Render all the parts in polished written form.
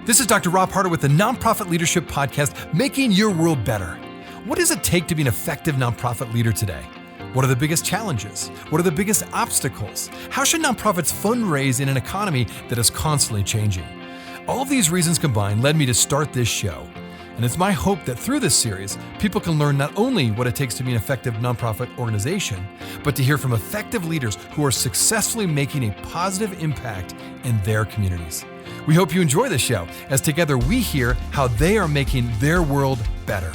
This is Dr. Rob Harder with the Nonprofit Leadership Podcast, Making Your World Better. What does it take to be an effective nonprofit leader today? What are the biggest challenges? What are the biggest obstacles? How should nonprofits fundraise in an economy that is constantly changing? All of these reasons combined led me to start this show. And it's my hope that through this series, people can learn not only what it takes to be an effective nonprofit organization, but to hear from effective leaders who are successfully making a positive impact in their communities. We hope you enjoy the show as together we hear how they are making their world better.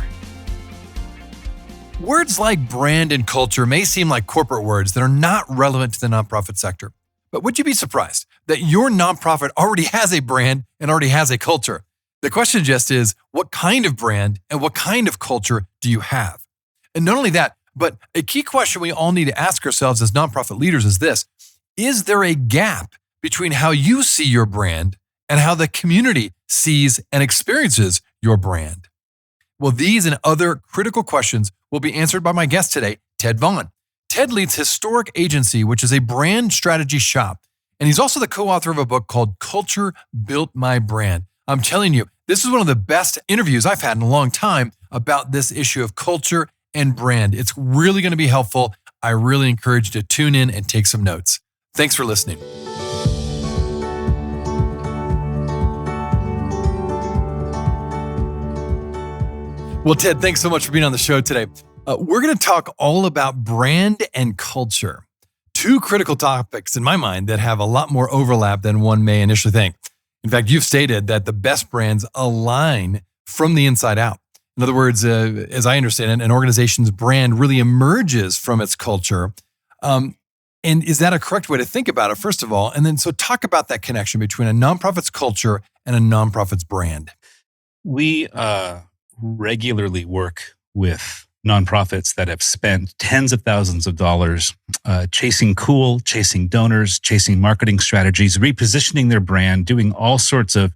Words like brand and culture may seem like corporate words that are not relevant to the nonprofit sector. But would you be surprised that your nonprofit already has a brand and already has a culture? The question just is, what kind of brand and what kind of culture do you have? And not only that, but a key question we all need to ask ourselves as nonprofit leaders is this: is there a gap between how you see your brand and how the community sees and experiences your brand? Well, these and other critical questions will be answered by my guest today, Ted Vaughn. Ted leads Historic Agency, which is a brand strategy shop. And he's also the co-author of a book called Culture Built My Brand. I'm telling you, this is one of the best interviews I've had in a long time about this issue of culture and brand. It's really going to be helpful. I really encourage you to tune in and take some notes. Thanks for listening. Well, Ted, thanks so much for being on the show today. We're going to talk all about brand and culture, two critical topics in my mind that have a lot more overlap than one may initially think. In fact, you've stated that the best brands align from the inside out. In other words, as I understand it, an organization's brand really emerges from its culture. And is that a correct way to think about it, first of all? And then so talk about that connection between a nonprofit's culture and a nonprofit's brand. We regularly work with nonprofits that have spent tens of thousands of dollars chasing cool, chasing donors, chasing marketing strategies, repositioning their brand, doing all sorts of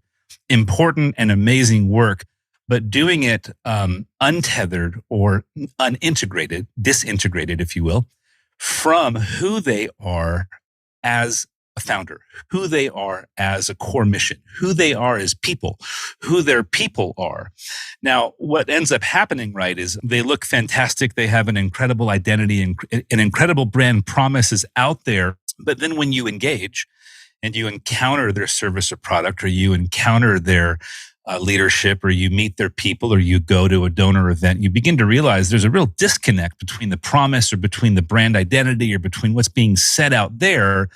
important and amazing work, but doing it untethered or unintegrated, disintegrated, if you will, from who they are as a founder, who they are as a core mission, who they are as people, who their people are. Now, what ends up happening, right, is they look fantastic. They have an incredible identity and an incredible brand promise is out there. But then when you engage and you encounter their service or product, or you encounter their leadership, or you meet their people, or you go to a donor event, you begin to realize there's a real disconnect between the promise or between the brand identity or between what's being said out there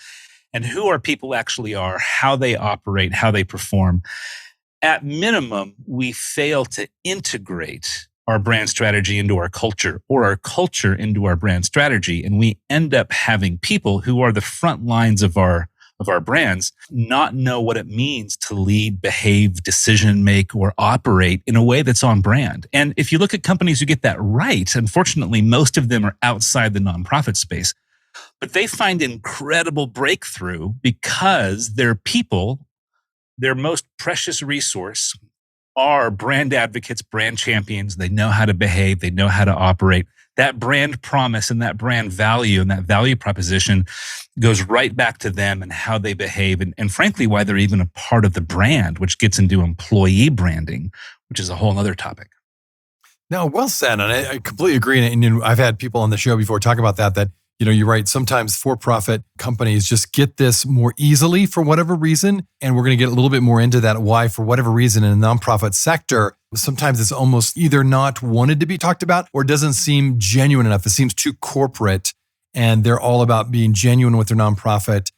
and who our people actually are, how they operate, how they perform. At minimum, we fail to integrate our brand strategy into our culture, or our culture into our brand strategy. And we end up having people who are the front lines of our brands not know what it means to lead, behave, decision make, or operate in a way that's on brand. And if you look at companies who get that right, unfortunately, most of them are outside the nonprofit space. But they find incredible breakthrough because their people, their most precious resource, are brand advocates, brand champions. They know how to behave. They know how to operate. That brand promise and that brand value and that value proposition goes right back to them and how they behave. And frankly, why they're even a part of the brand, which gets into employee branding, which is a whole other topic. No, well said. And I completely agree. And I've had people on the show before talk about that you're right. Sometimes for-profit companies just get this more easily for whatever reason. And we're going to get a little bit more into that, why for whatever reason in the nonprofit sector, sometimes it's almost either not wanted to be talked about or doesn't seem genuine enough. It seems too corporate and they're all about being genuine with their nonprofit.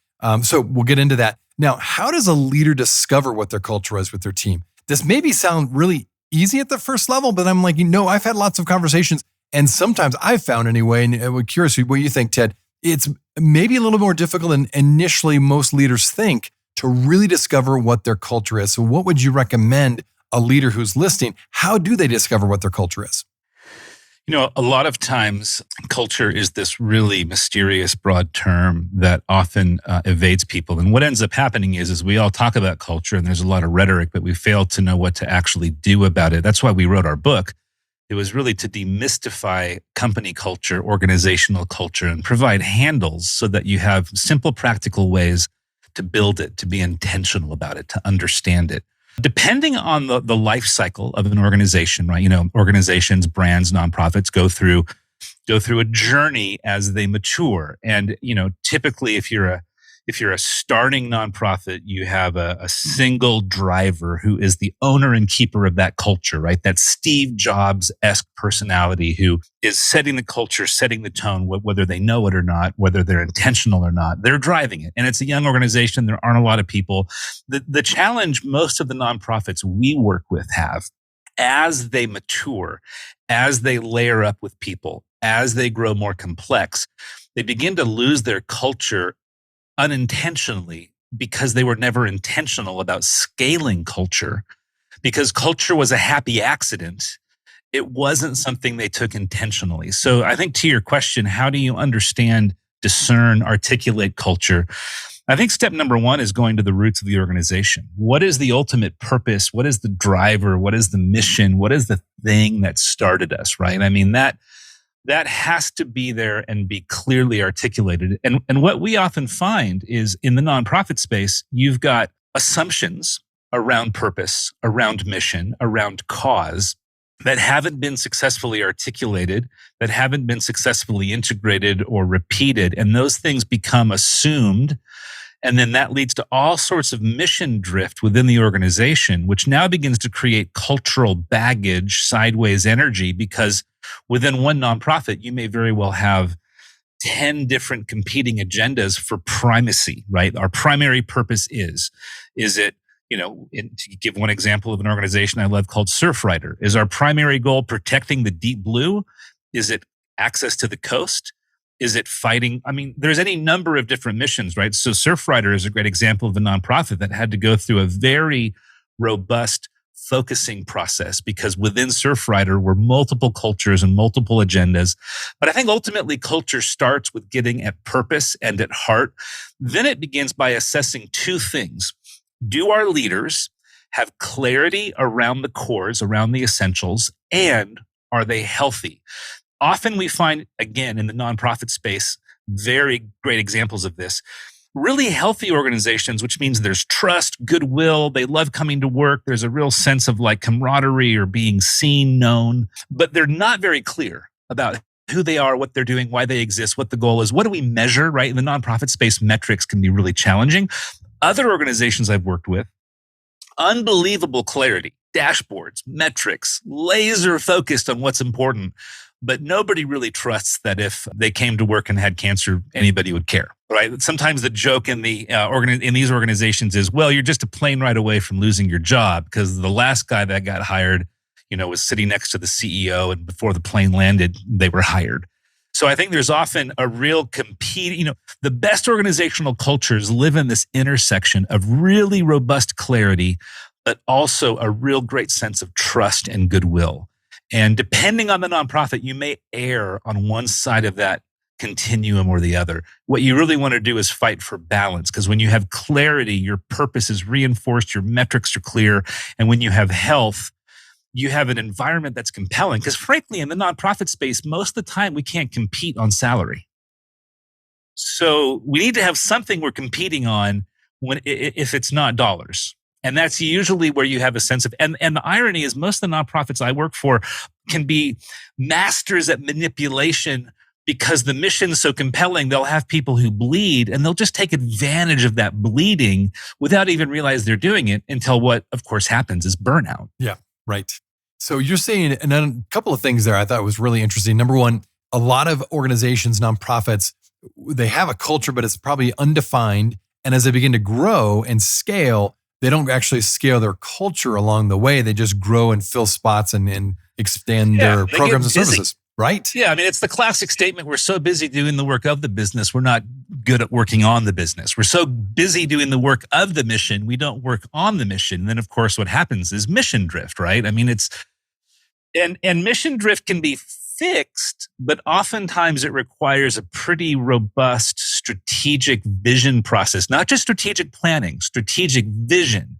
So we'll get into that. Now, how does a leader discover what their culture is with their team? This maybe sound really easy at the first level, but I'm like, I've had lots of conversations. And sometimes I've found anyway, and I'm curious what you think, Ted, it's maybe a little more difficult than initially most leaders think to really discover what their culture is. So what would you recommend a leader who's listening? How do they discover what their culture is? A lot of times culture is this really mysterious, broad term that often evades people. And what ends up happening is we all talk about culture and there's a lot of rhetoric, but we fail to know what to actually do about it. That's why we wrote our book. It was really to demystify company culture, organizational culture, and provide handles so that you have simple, practical ways to build it, to be intentional about it, to understand it. Depending on the life cycle of an organization, right? Organizations, brands, nonprofits go through a journey as they mature. And, typically if you're a starting nonprofit, you have a single driver who is the owner and keeper of that culture, right? That Steve Jobs-esque personality who is setting the culture, setting the tone, whether they know it or not, whether they're intentional or not, they're driving it. And it's a young organization. There aren't a lot of people. The challenge most of the nonprofits we work with have, as they mature, as they layer up with people, as they grow more complex, they begin to lose their culture unintentionally because they were never intentional about scaling culture, because culture was a happy accident. It wasn't something they took intentionally. So I think to your question, how do you understand, discern, articulate culture? I think step number one is going to the roots of the organization. What is the ultimate purpose? What is the driver? What is the mission? What is the thing that started us, right? I mean, that has to be there and be clearly articulated. And what we often find is in the nonprofit space, you've got assumptions around purpose, around mission, around cause that haven't been successfully articulated, that haven't been successfully integrated or repeated. And those things become assumed. And then that leads to all sorts of mission drift within the organization, which now begins to create cultural baggage, sideways energy, because within one nonprofit, you may very well have 10 different competing agendas for primacy, right? Our primary purpose is it, to give one example of an organization I love called Surfrider. Is our primary goal protecting the deep blue? Is it access to the coast? Is it fighting? I mean, there's any number of different missions, right? So Surfrider is a great example of a nonprofit that had to go through a very robust focusing process because within Surfrider were multiple cultures and multiple agendas. But I think ultimately culture starts with getting at purpose and at heart. Then it begins by assessing two things. Do our leaders have clarity around the cores, around the essentials, and are they healthy? Often we find, again, in the nonprofit space, very great examples of this. Really healthy organizations, which means there's trust, goodwill, they love coming to work. There's a real sense of like camaraderie or being seen, known, but they're not very clear about who they are, what they're doing, why they exist, what the goal is. What do we measure, right? In the nonprofit space, metrics can be really challenging. Other organizations I've worked with, unbelievable clarity, dashboards, metrics, laser focused on what's important. But nobody really trusts that if they came to work and had cancer, anybody would care, right? Sometimes the joke in in these organizations is, well, you're just a plane ride away from losing your job because the last guy that got hired, was sitting next to the CEO, and before the plane landed, they were hired. So I think there's often a real the best organizational cultures live in this intersection of really robust clarity, but also a real great sense of trust and goodwill. And depending on the nonprofit, you may err on one side of that continuum or the other. What you really want to do is fight for balance, because when you have clarity, your purpose is reinforced, your metrics are clear. And when you have health, you have an environment that's compelling. Because frankly, in the nonprofit space, most of the time we can't compete on salary. So we need to have something we're competing on if it's not dollars. And that's usually where you have a sense of, and the irony is most of the nonprofits I work for can be masters at manipulation because the mission's so compelling. They'll have people who bleed and they'll just take advantage of that bleeding without even realize they're doing it until what, of course, happens is burnout. Yeah, right. So you're saying, and then a couple of things there I thought was really interesting. Number one, a lot of organizations, nonprofits, they have a culture, but it's probably undefined. And as they begin to grow and scale, they don't actually scale their culture along the way. They just grow and fill spots and expand their programs and services, right? Yeah, I mean, it's the classic statement. We're so busy doing the work of the business, we're not good at working on the business. We're so busy doing the work of the mission, we don't work on the mission. And then, of course, what happens is mission drift, right? I mean, and mission drift can be fixed, but oftentimes it requires a pretty robust strategic vision process, not just strategic planning, strategic vision.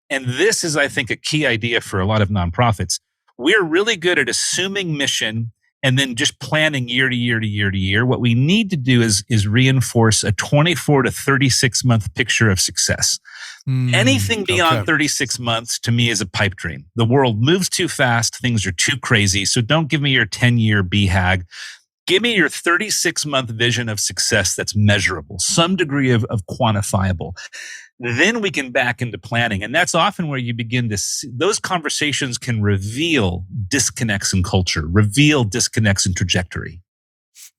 And this is, I think, a key idea for a lot of nonprofits. We're really good at assuming mission and then just planning year to year to year to year. What we need to do is reinforce a 24 to 36 month picture of success. Anything beyond Okay. 36 months to me is a pipe dream. The world moves too fast. Things are too crazy. So don't give me your 10-year BHAG. Give me your 36-month vision of success that's measurable, some degree of quantifiable. Then we can back into planning. And that's often where you begin to see those conversations can reveal disconnects in culture, reveal disconnects in trajectory.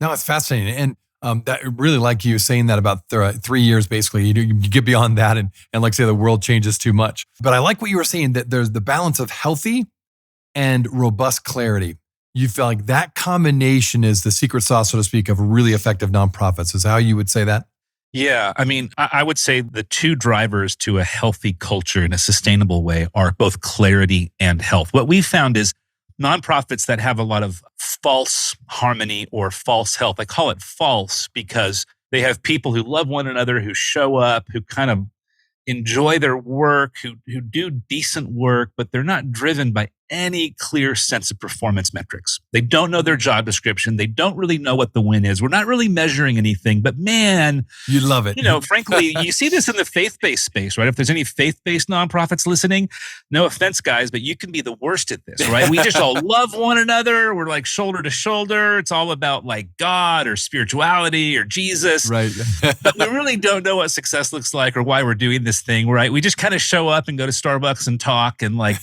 No, it's fascinating. And that really like you saying that about 3 years, basically, you get beyond that and like say the world changes too much. But I like what you were saying that there's the balance of healthy and robust clarity. You feel like that combination is the secret sauce, so to speak, of really effective nonprofits. Is how you would say that? Yeah. I mean, I would say the two drivers to a healthy culture in a sustainable way are both clarity and health. What we found is nonprofits that have a lot of false harmony or false health. I call it false because they have people who love one another, who show up, who kind of enjoy their work, who do decent work, but they're not driven by any clear sense of performance metrics. They don't know their job description. They don't really know what the win is. We're not really measuring anything, but man, You love it. frankly, you see this in the faith-based space, right? If there's any faith-based nonprofits listening, no offense, guys, but you can be the worst at this, right? We just all love one another. We're like shoulder to shoulder. It's all about like God or spirituality or Jesus. Right. But we really don't know what success looks like or why we're doing this thing, right? We just kind of show up and go to Starbucks and talk and like,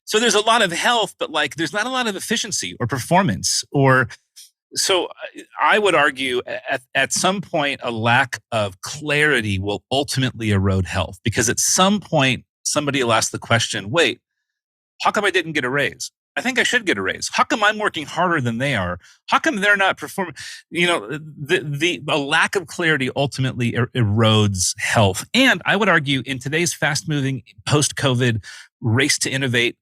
so there's a lot of health, but like there's not a lot of efficiency or performance or so I would argue at some point a lack of clarity will ultimately erode health because at some point somebody will ask the question, wait, how come I didn't get a raise? I think I should get a raise. How come I'm working harder than they are? How come they're not performing? The lack of clarity ultimately erodes health. And I would argue in today's fast-moving post-COVID race to innovate,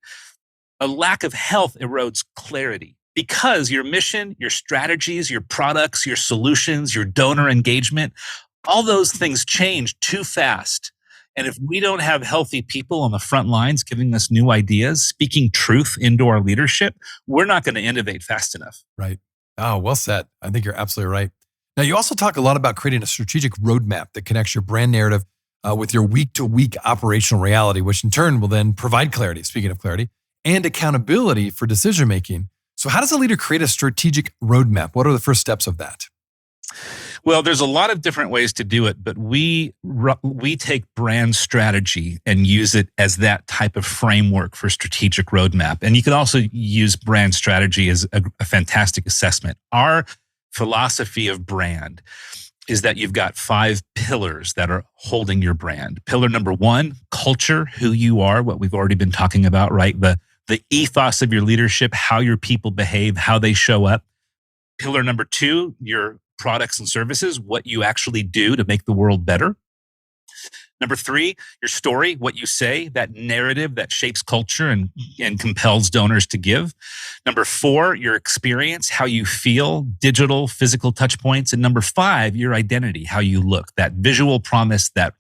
a lack of health erodes clarity because your mission, your strategies, your products, your solutions, your donor engagement, all those things change too fast. And if we don't have healthy people on the front lines giving us new ideas, speaking truth into our leadership, we're not going to innovate fast enough. Right. Oh, well said. I think you're absolutely right. Now, you also talk a lot about creating a strategic roadmap that connects your brand narrative with your week-to-week operational reality, which in turn will then provide clarity, speaking of clarity, and accountability for decision-making. So how does a leader create a strategic roadmap? What are the first steps of that? Well, there's a lot of different ways to do it, but we take brand strategy and use it as that type of framework for strategic roadmap. And you can also use brand strategy as a fantastic assessment. Our philosophy of brand is that you've got 5 pillars that are holding your brand. Pillar number 1, culture, who you are, what we've already been talking about, right? The ethos of your leadership, how your people behave, how they show up. Pillar number 2, your products and services, what you actually do to make the world better. Number 3, your story, what you say, that narrative that shapes culture and compels donors to give. Number 4, your experience, how you feel, digital, physical touch points. And number 5, your identity, how you look, that visual promise, that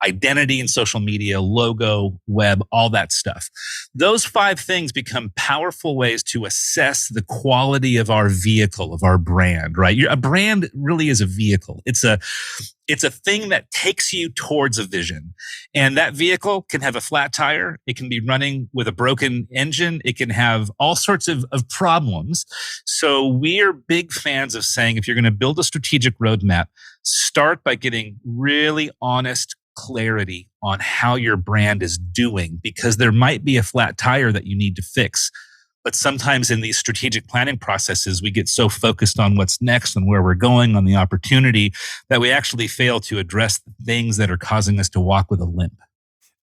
identity in social media, logo, web, all that stuff. Those 5 things become powerful ways to assess the quality of our vehicle, of our brand, right? A brand really is a vehicle. It's a thing that takes you towards a vision. And that vehicle can have a flat tire. It can be running with a broken engine. It can have all sorts of problems. So we are big fans of saying, if you're going to build a strategic roadmap, start by getting really honest clarity on how your brand is doing, because there might be a flat tire that you need to fix. But sometimes in these strategic planning processes, we get so focused on what's next and where we're going on the opportunity that we actually fail to address the things that are causing us to walk with a limp.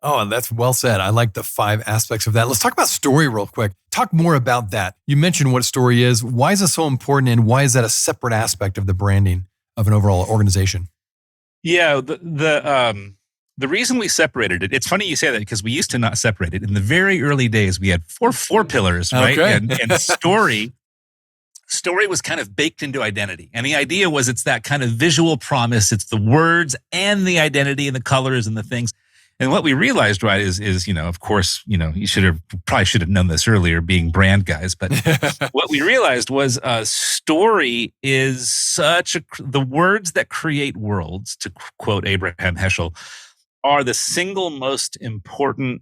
Oh, and that's well said. I like the 5 aspects of that. Let's talk about story real quick. Talk more about that. You mentioned what story is. Why is it so important, and why is that a separate aspect of the branding of an overall organization? Yeah, the reason we separated it, it's funny you say that because we used to not separate it. In the very early days, we had four pillars, right? Okay. And story was kind of baked into identity. And the idea was it's that kind of visual promise. It's the words and the identity and the colors and the things. And what we realized, right, is of course, you probably should have known this earlier, being brand guys. But what we realized was story is the words that create worlds, to quote Abraham Heschel. are the single most important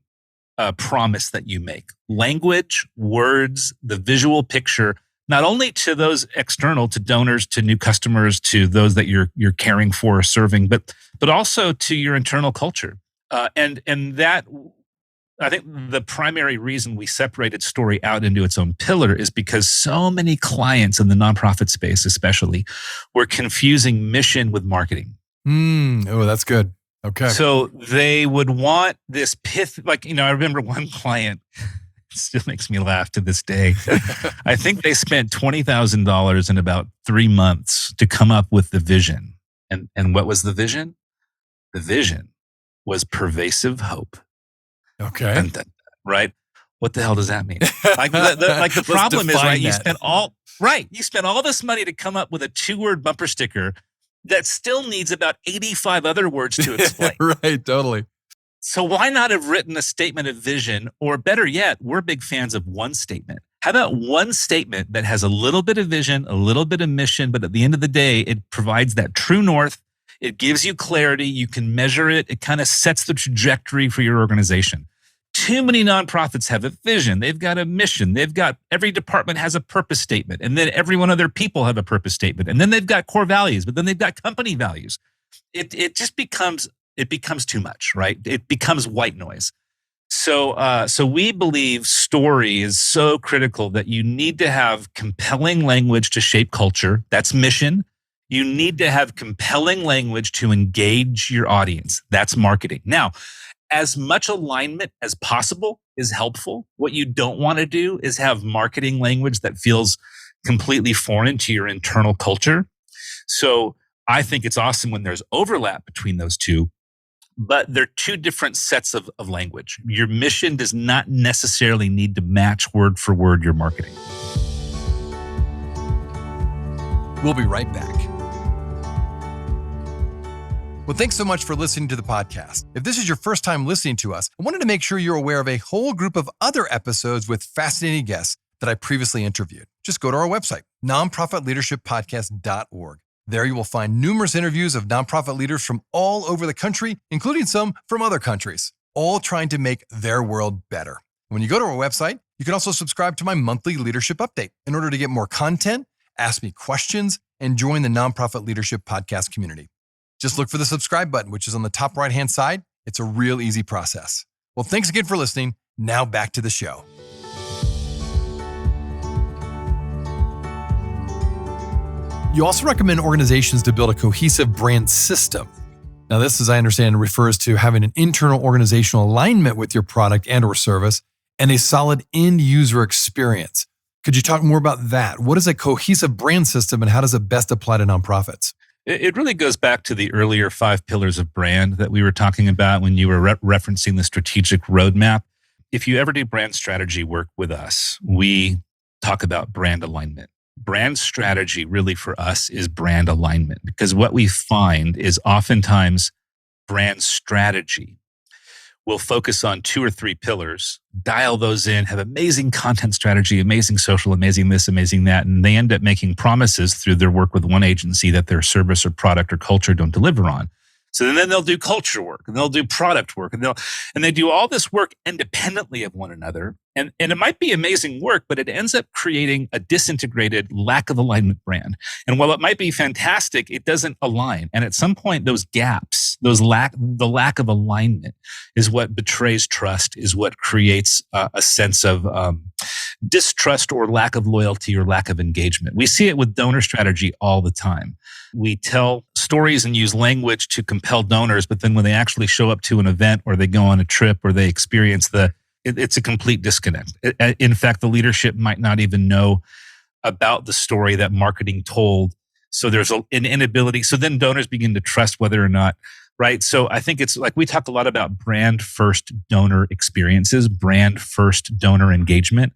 promise that you make. Language, words, the visual picture, not only to those external, to donors, to new customers, to those that you're caring for or serving, but also to your internal culture. And that, I think the primary reason we separated story out into its own pillar is because so many clients in the nonprofit space, especially, were confusing mission with marketing. Oh, that's good. Okay. So they would want this pith, like, I remember one client, it still makes me laugh to this day. I think they spent $20,000 in about 3 months to come up with the vision. And what was the vision? The vision was pervasive hope. Okay. Dun, dun, dun, right? What the hell does that mean? Like the problem is, right? You spent all this money to come up with a 2-word bumper sticker that still needs about 85 other words to explain. Right, totally. So why not have written a statement of vision? Or better yet, we're big fans of one statement. How about one statement that has a little bit of vision, a little bit of mission, but at the end of the day, it provides that true north. It gives you clarity. You can measure it. It kind of sets the trajectory for your organization. Too many nonprofits have a vision. They've got a mission. Every department has a purpose statement. And then every one of their people have a purpose statement. And then they've got core values, but then they've got company values. It just becomes too much, right? It becomes white noise. So we believe story is so critical that you need to have compelling language to shape culture. That's mission. You need to have compelling language to engage your audience. That's marketing. Now, as much alignment as possible is helpful. What you don't want to do is have marketing language that feels completely foreign to your internal culture. So I think it's awesome when there's overlap between those two, but they're two different sets of language. Your mission does not necessarily need to match word for word your marketing. We'll be right back. Well, thanks so much for listening to the podcast. If this is your first time listening to us, I wanted to make sure you're aware of a whole group of other episodes with fascinating guests that I previously interviewed. Just go to our website, nonprofitleadershippodcast.org. There you will find numerous interviews of nonprofit leaders from all over the country, including some from other countries, all trying to make their world better. When you go to our website, you can also subscribe to my monthly leadership update in order to get more content, ask me questions, and join the Nonprofit Leadership Podcast community. Just look for the subscribe button, which is on the top right-hand side. It's a real easy process. Well, thanks again for listening. Now back to the show. You also recommend organizations to build a cohesive brand system. Now, this, as I understand, refers to having an internal organizational alignment with your product and or service and a solid end user experience. Could you talk more about that? What is a cohesive brand system and how does it best apply to nonprofits? It really goes back to the earlier 5 pillars of brand that we were talking about when you were referencing the strategic roadmap. If you ever do brand strategy work with us, we talk about brand alignment. Brand strategy really for us is brand alignment, because what we find is oftentimes brand strategy will focus on 2 or 3 pillars, dial those in, have amazing content strategy, amazing social, amazing this, amazing that, and they end up making promises through their work with one agency that their service or product or culture don't deliver on. So then they'll do culture work and they'll do product work and they do all this work independently of one another. And it might be amazing work, but it ends up creating a disintegrated lack of alignment brand. And while it might be fantastic, it doesn't align. And at some point, those gaps, the lack of alignment is what betrays trust, is what creates a sense of distrust or lack of loyalty or lack of engagement. We see it with donor strategy all the time. We tell stories and use language to compel donors, but then when they actually show up to an event or they go on a trip or they experience it's a complete disconnect. In fact, the leadership might not even know about the story that marketing told. So there's an inability. So then donors begin to trust whether or not, right? So I think it's like we talk a lot about brand first donor experiences, brand first donor engagement.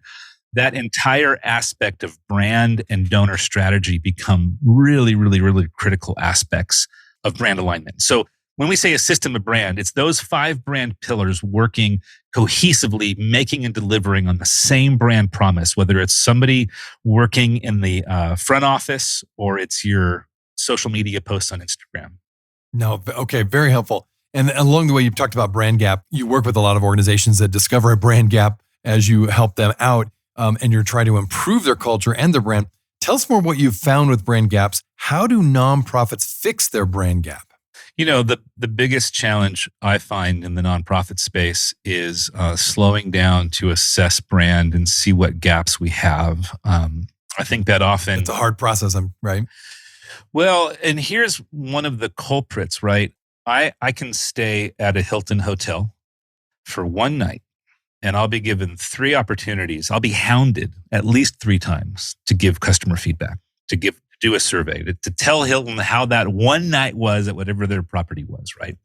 That entire aspect of brand and donor strategy become really, really, really critical aspects of brand alignment. So when we say a system of brand, it's those 5 brand pillars working cohesively, making and delivering on the same brand promise, whether it's somebody working in the front office or it's your social media posts on Instagram. No, okay, very helpful. And along the way, you've talked about brand gap. You work with a lot of organizations that discover a brand gap as you help them out, and you're trying to improve their culture and their brand. Tell us more what you've found with brand gaps. How do nonprofits fix their brand gap? The biggest challenge I find in the nonprofit space is slowing down to assess brand and see what gaps we have. I think that often... It's a hard process, right? Well, and here's one of the culprits, right? I can stay at a Hilton hotel for one night and I'll be given 3 opportunities. I'll be hounded at least 3 times to give customer feedback, to do a survey, to tell Hilton how that one night was at whatever their property was, right?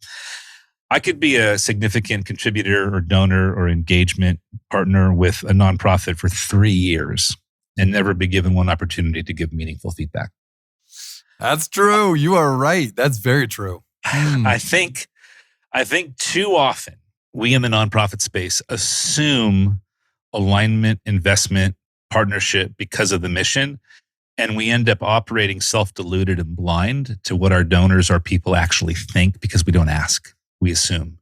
I could be a significant contributor or donor or engagement partner with a nonprofit for 3 years and never be given one opportunity to give meaningful feedback. That's true. You are right. That's very true. I think too often we in the nonprofit space assume alignment, investment, partnership because of the mission. And we end up operating self-deluded and blind to what our donors, our people actually think because we don't ask, we assume.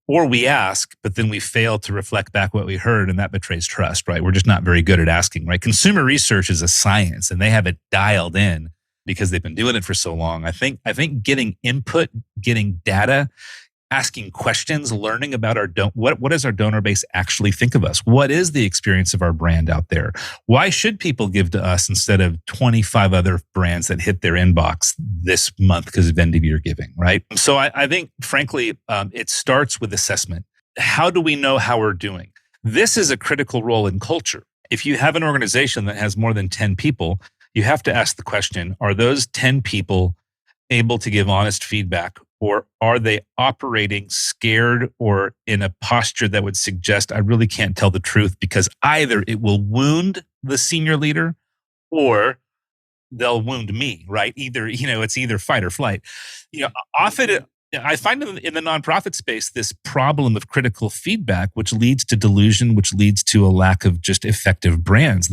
Or we ask, but then we fail to reflect back what we heard, and that betrays trust, right? We're just not very good at asking, right? Consumer research is a science, and they have it dialed in because they've been doing it for so long. I think getting input, getting data, asking questions, learning about what does our donor base actually think of us? What is the experience of our brand out there? Why should people give to us instead of 25 other brands that hit their inbox this month because of end of year giving, right? So I think, frankly, it starts with assessment. How do we know how we're doing? This is a critical role in culture. If you have an organization that has more than 10 people, you have to ask the question, are those 10 people able to give honest feedback? Or are they operating scared or in a posture that would suggest I really can't tell the truth because either it will wound the senior leader or they'll wound me, right? It's either fight or flight. Often I find in the nonprofit space this problem of critical feedback, which leads to delusion, which leads to a lack of just effective brands.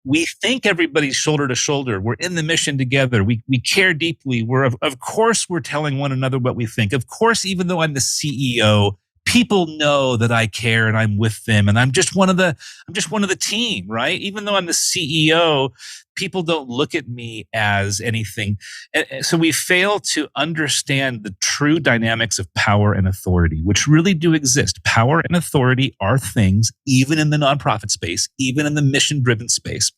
We think everybody's shoulder to shoulder. We're in the mission together. We care deeply. Of course, we're telling one another what we think. Of course, even though I'm the CEO, people know that I care and I'm with them and I'm just one of the team, right? Even though I'm the CEO, people don't look at me as anything. And so we fail to understand the true dynamics of power and authority, which really do exist. Power and authority are things, even in the nonprofit space, even in the mission-driven space.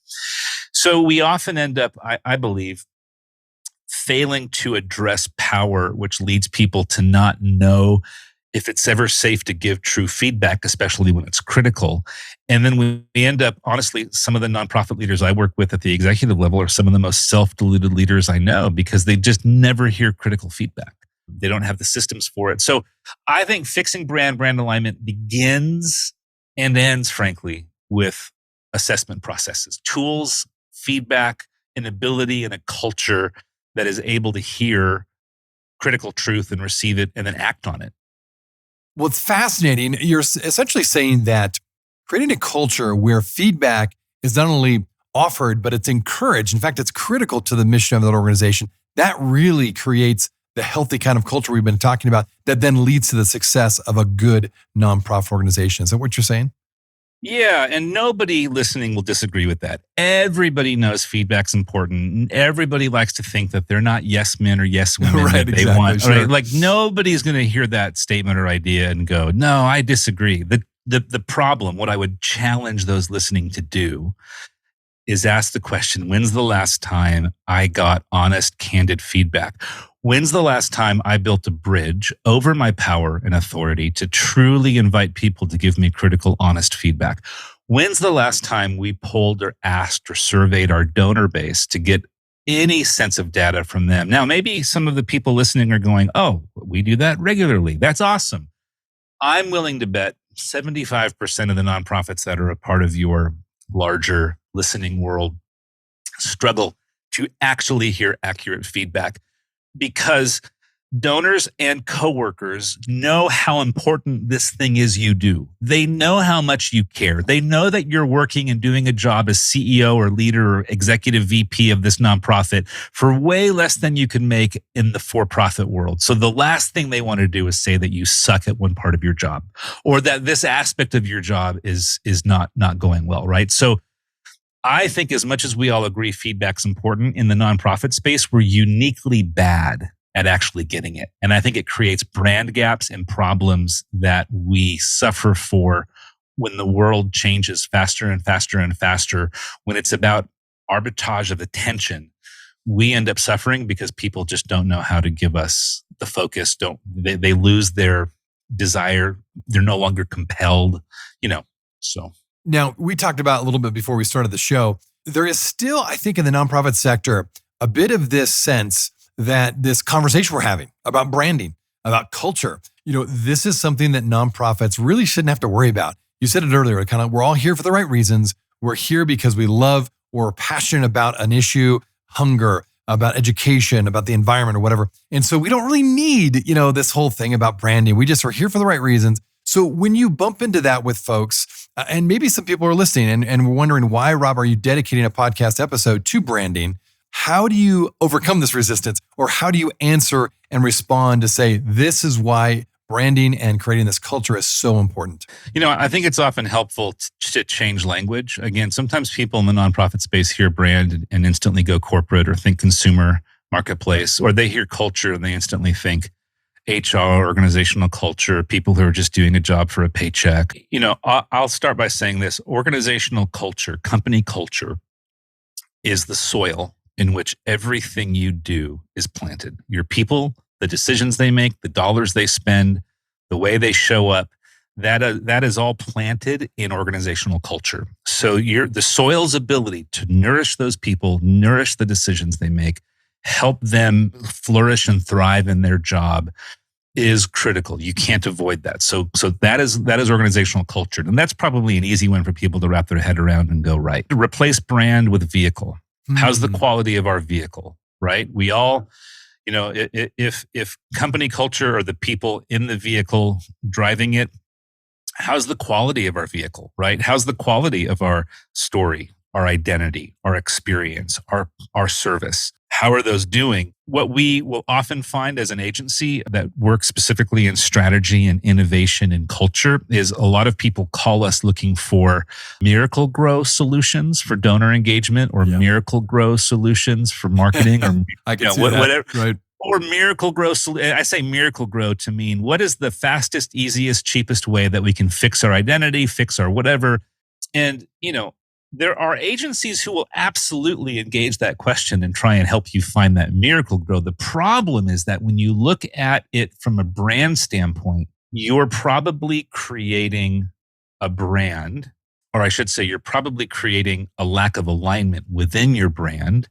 So we often end up, I believe, failing to address power, which leads people to not know if it's ever safe to give true feedback, especially when it's critical. And then we end up, honestly, some of the nonprofit leaders I work with at the executive level are some of the most self-deluded leaders I know because they just never hear critical feedback. They don't have the systems for it. So I think fixing brand alignment begins and ends, frankly, with assessment processes, tools, feedback, an ability and a culture that is able to hear critical truth and receive it and then act on it. Well, it's fascinating. You're essentially saying that creating a culture where feedback is not only offered, but it's encouraged. In fact, it's critical to the mission of that organization. That really creates the healthy kind of culture we've been talking about that then leads to the success of a good nonprofit organization. Is that what you're saying? Yeah, and nobody listening will disagree with that. Everybody knows feedback's important. Everybody likes to think that they're not yes men or yes women right, that they exactly, want. sure. Right? Like nobody's going to hear that statement or idea and go, "No, I disagree." The problem, what I would challenge those listening to do, is ask the question: when's the last time I got honest, candid feedback? When's the last time I built a bridge over my power and authority to truly invite people to give me critical, honest feedback? When's the last time we polled or asked or surveyed our donor base to get any sense of data from them? Now, maybe some of the people listening are going, "Oh, we do that regularly. That's awesome." I'm willing to bet 75% of the nonprofits that are a part of your larger listening world struggle to actually hear accurate feedback. Because donors and coworkers know how important this thing is you do. They know how much you care. They know that you're working and doing a job as CEO or leader or executive VP of this nonprofit for way less than you can make in the for-profit world. So the last thing they want to do is say that you suck at one part of your job or that this aspect of your job is not going well, right? So I think as much as we all agree feedback's important in the nonprofit space, we're uniquely bad at actually getting it. And I think it creates brand gaps and problems that we suffer for when the world changes faster and faster and faster. When it's about arbitrage of attention, we end up suffering because people just don't know how to give us the focus. They lose their desire. They're no longer compelled, so. Now, we talked about a little bit before we started the show. There is still, I think, in the nonprofit sector, a bit of this sense that this conversation we're having about branding, about culture, this is something that nonprofits really shouldn't have to worry about. You said it earlier, we're all here for the right reasons. We're here because we love or are passionate about an issue, hunger, about education, about the environment or whatever. And so we don't really need, this whole thing about branding. We just are here for the right reasons. So when you bump into that with folks, and maybe some people are listening and we're wondering, why, Rob, are you dedicating a podcast episode to branding? How do you overcome this resistance? Or how do you answer and respond to say, this is why branding and creating this culture is so important? I think it's often helpful to change language. Again, sometimes people in the nonprofit space hear brand and instantly go corporate or think consumer marketplace, or they hear culture and they instantly think HR, organizational culture, people who are just doing a job for a paycheck. I'll start by saying this. Organizational culture, company culture, is the soil in which everything you do is planted. Your people, the decisions they make, the dollars they spend, the way they show up, that is all planted in organizational culture. So the soil's ability to nourish those people, nourish the decisions they make, help them flourish and thrive in their job is critical. You can't avoid that. So that is organizational culture. And that's probably an easy one for people to wrap their head around and go, right. Replace brand with vehicle. How's the quality of our vehicle, right? We all, if company culture or the people in the vehicle driving it, how's the quality of our vehicle, right? How's the quality of our story, our identity, our experience, our service? How are those doing? What we will often find as an agency that works specifically in strategy and innovation and culture is a lot of people call us looking for miracle grow solutions for donor engagement or miracle grow solutions for marketing or I can see that. Whatever. Right. Or miracle grow. I say miracle grow to mean what is the fastest, easiest, cheapest way that we can fix our identity, fix our whatever. And, there are agencies who will absolutely engage that question and try and help you find that miracle grow. The problem is that when you look at it from a brand standpoint, you're probably creating a brand, or I should say, you're probably creating a lack of alignment within your brand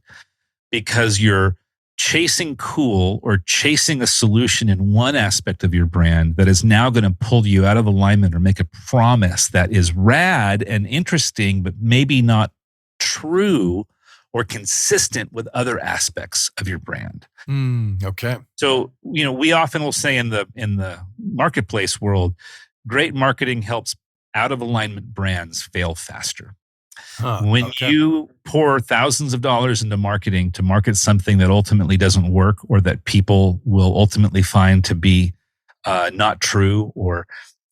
because you're chasing cool or chasing a solution in one aspect of your brand that is now going to pull you out of alignment or make a promise that is rad and interesting, but maybe not true or consistent with other aspects of your brand. Okay. So, we often will say in the marketplace world, great marketing helps out of alignment brands fail faster. When you pour thousands of dollars into marketing to market something that ultimately doesn't work or that people will ultimately find to be not true, or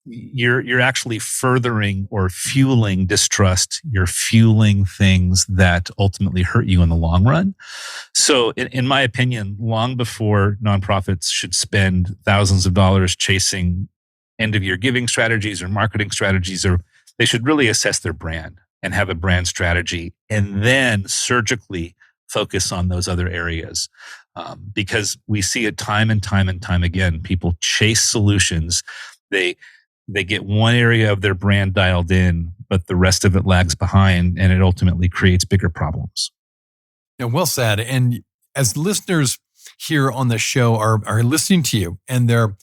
you're actually furthering or fueling distrust, you're fueling things that ultimately hurt you in the long run. So in my opinion, long before nonprofits should spend thousands of dollars chasing end of year giving strategies or marketing strategies, or they should really assess their brand and have a brand strategy, and then surgically focus on those other areas. Because we see it time and time and time again. People chase solutions. They get one area of their brand dialed in, but the rest of it lags behind, and it ultimately creates bigger problems. Yeah, well said. And as listeners here on the show are listening to you and they're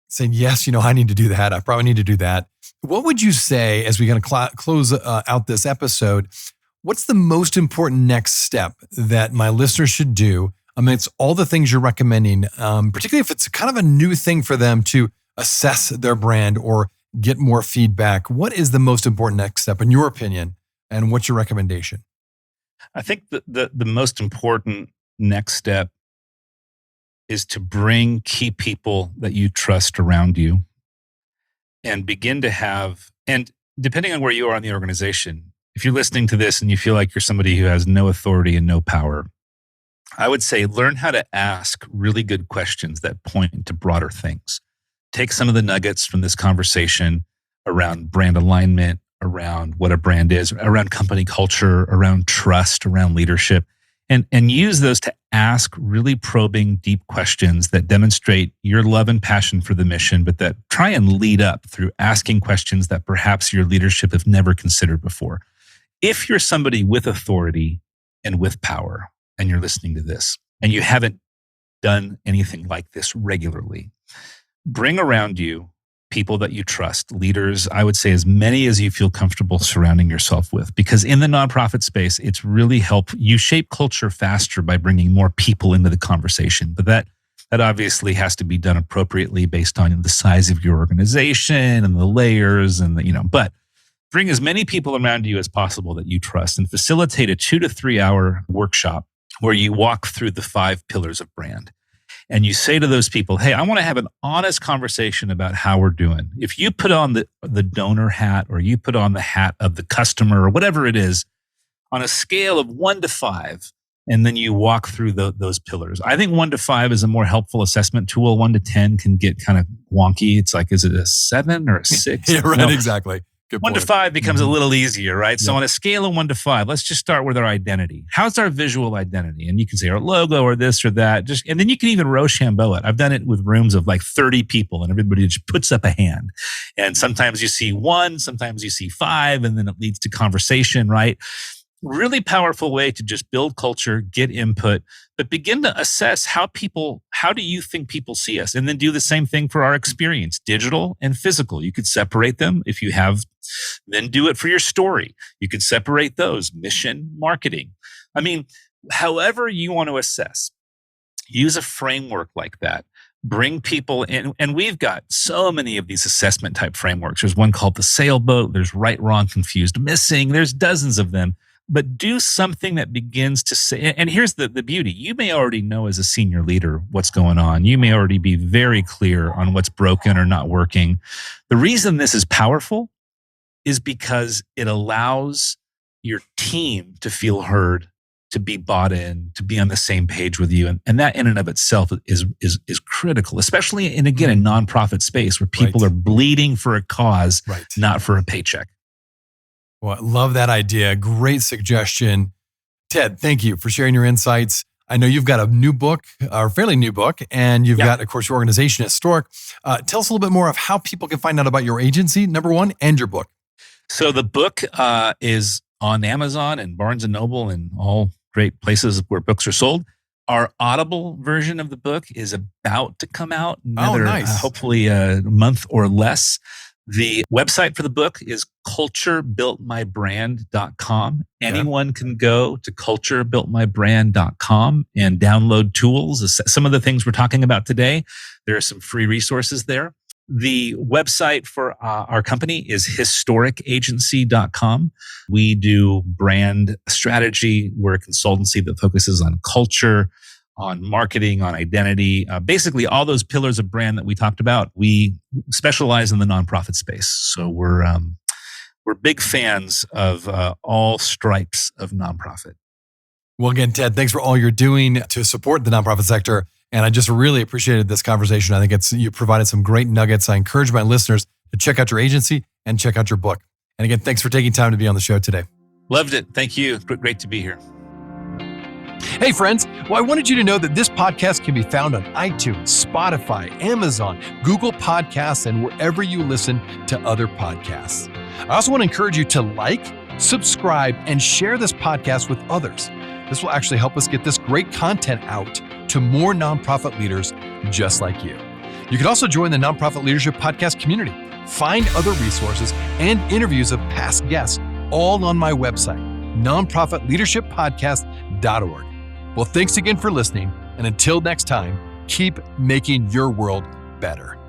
saying, yes, I need to do that. I probably need to do that. What would you say as we kind of close out this episode? What's the most important next step that my listeners should do amidst all the things you're recommending, particularly if it's kind of a new thing for them to assess their brand or get more feedback, what is the most important next step in your opinion? And what's your recommendation? I think the most important next step is to bring key people that you trust around you and begin to have, and depending on where you are in the organization, if you're listening to this and you feel like you're somebody who has no authority and no power, I would say learn how to ask really good questions that point to broader things. Take some of the nuggets from this conversation around brand alignment, around what a brand is, around company culture, around trust, around leadership, and use those to ask really probing, deep questions that demonstrate your love and passion for the mission, but that try and lead up through asking questions that perhaps your leadership have never considered before. If you're somebody with authority and with power, and you're listening to this, and you haven't done anything like this regularly, bring around you people that you trust, leaders, I would say as many as you feel comfortable surrounding yourself with. Because in the nonprofit space, it's really you shape culture faster by bringing more people into the conversation. But that obviously has to be done appropriately based on the size of your organization and the layers but bring as many people around you as possible that you trust and facilitate a 2 to 3 hour workshop where you walk through the 5 pillars of brand. And you say to those people, hey, I want to have an honest conversation about how we're doing. If you put on the donor hat or you put on the hat of the customer or whatever it is, on a scale of 1 to 5, and then you walk through those pillars. I think 1 to 5 is a more helpful assessment tool. 1 to 10 can get kind of wonky. It's like, is it a 7 or a 6? Yeah, right, no. Exactly. Good 1 point. to 5 becomes Mm-hmm. a little easier, right? Yeah. So on a scale of 1 to 5, let's just start with our identity. How's our visual identity? And you can say our logo or this or that. And then you can even Rochambeau it. I've done it with rooms of like 30 people and everybody just puts up a hand. And sometimes you see 1, sometimes you see 5, and then it leads to conversation, right? Really powerful way to just build culture, get input, but begin to assess how do you think people see us? And then do the same thing for our experience, digital and physical. You could separate them if you have, then do it for your story. You could separate those, mission, marketing. I mean, however you want to assess, use a framework like that. Bring people in, and we've got so many of these assessment type frameworks. There's one called the sailboat. There's right, wrong, confused, missing. There's dozens of them. But do something that begins to say, and here's the beauty. You may already know as a senior leader what's going on. You may already be very clear on what's broken or not working. The reason this is powerful is because it allows your team to feel heard, to be bought in, to be on the same page with you. And that in and of itself is critical, especially in, again, a nonprofit space where people are bleeding for a cause, not for a paycheck. Well, I love that idea. Great suggestion. Ted, thank you for sharing your insights. I know you've got a new book, or a fairly new book, and you've got, of course, your organization, Historic. Tell us a little bit more of how people can find out about your agency, number one, and your book. So the book is on Amazon and Barnes & Noble and all great places where books are sold. Our Audible version of the book is about to come out, hopefully a month or less. The website for the book is culturebuiltmybrand.com. Anyone can go to culturebuiltmybrand.com and download tools. Some of the things we're talking about today, there are some free resources there. The website for our company is historicagency.com. We do brand strategy. We're a consultancy that focuses on culture, on marketing, on identity, basically all those pillars of brand that we talked about. We specialize in the nonprofit space. So we're big fans of all stripes of nonprofit. Well, again, Ted, thanks for all you're doing to support the nonprofit sector. And I just really appreciated this conversation. I think you provided some great nuggets. I encourage my listeners to check out your agency and check out your book. And again, thanks for taking time to be on the show today. Loved it. Thank you. Great to be here. Hey, friends. Well, I wanted you to know that this podcast can be found on iTunes, Spotify, Amazon, Google Podcasts, and wherever you listen to other podcasts. I also want to encourage you to like, subscribe, and share this podcast with others. This will actually help us get this great content out to more nonprofit leaders just like you. You can also join the Nonprofit Leadership Podcast community. Find other resources and interviews of past guests all on my website, nonprofitleadershippodcast.org. Well, thanks again for listening, And until next time, keep making your world better.